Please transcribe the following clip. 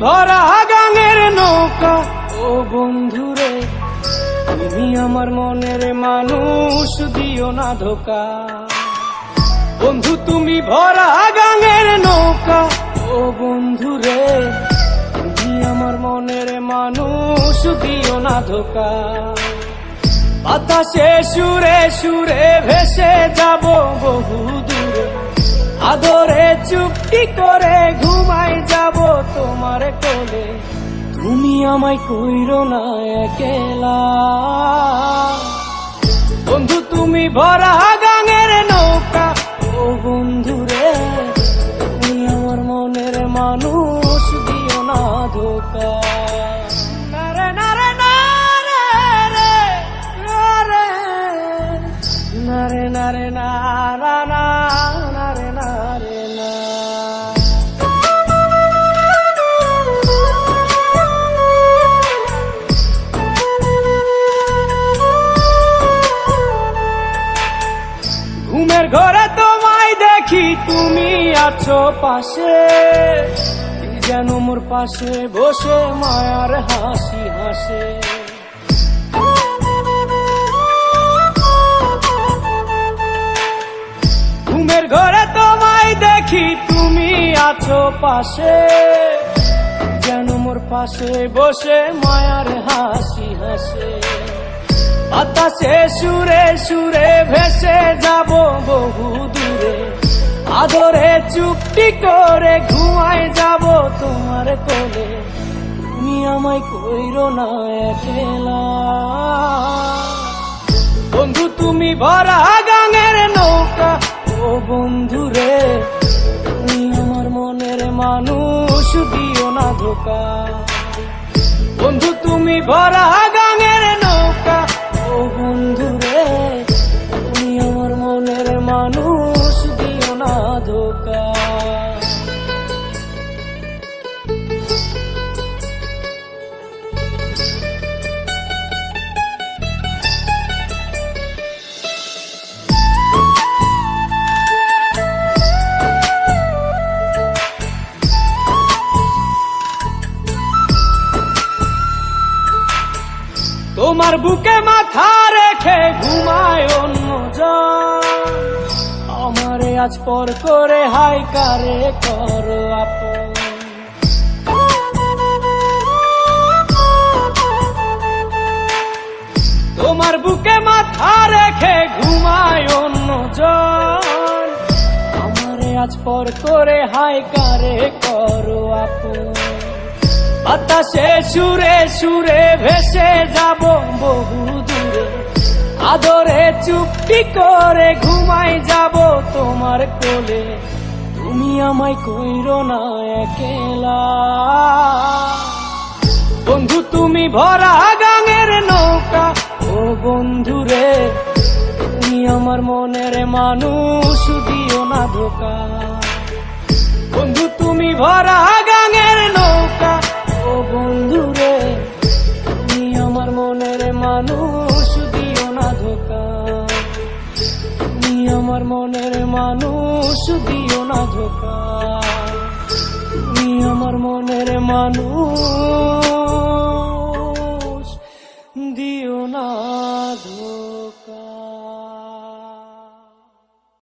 ভরা গাঙের নৌকা ও বন্ধুরে, তুমি আমার মনের মানুষ, দিও না ধোকা। বন্ধু তুমি ভরা গাঙের নৌকা ও বন্ধুরে, তুমি আমার মনের মানুষ, দিও না ধোকা। বাতাসে সুরে সুরে ভেসে যাব বহু দূরে, আদরে চুপটি করে ঘুমাই যাব তোমার কোলে। তুমি আমায় কইরো না একলা, বন্ধু তুমি ভরা গাঙের নৌকা ও বন্ধুরে, তুমি আমার মনের মানুষ, দিও না ধোকা। নারে নারে নারে রে, নারে নারে নারে নারা না, নারে নারে না। ঘুমের ঘরে তোমায় দেখি, তুমি আছো পাশে, যেন মোর পাশে বসে মায়ার হাসি হাসে। ঘুমের ঘরে তোমায় দেখি, তুমি আছো পাশে, যেন মোর পাশে বসে মায়ার হাসি হাসে। বাতাসে সুরে সুরে ভেসে যাব বহু দূরে, আদরে চুপটি করে ঘুমাই যাব তোমার কোলে। তুমি আমায় কইরো না একলা, বন্ধু তুমি ভরা গাঙের নৌকা ও বন্ধুরে, তুমি আমার মনের মানুষ, দিও না ধোকা। বন্ধু তুমি ভরা গাঙের নৌকা ও বন্ধুরে, তুমি আমার মনের মানুষ, দিও না ধোকা। তোমার বুকে মাথা রেখে ঘুমায় অন্যজন, আমারে আজ পর করে হাই কারে করো আপন। তোমার বুকে মাথা রেখে ঘুমায় অন্যজন, আমারে আজ পর করে হাই কারে করো আপন। বাতাসে সুরে সুরে ভেসে যাব বহু দূরে, আদরে চুপটি করে ঘুমাই যাব তোমার কোলে। তুমি আমায় কইরো না একলা, বন্ধু তুমি ভরা গাঙের নৌকা ও বন্ধুরে, তুমি আমার মনের মানুষ, দিও না ধোকা। বন্ধু তুমি ভরা গাঙের নৌকা ও বন্ধুরে, তুমি আমার মনের মানুষ, দিও না ধোকা। তুমি আমার মনের মানুষ, দিও না ধোকা। তুমি আমার মনের মানুষ, দিও না ধোকা।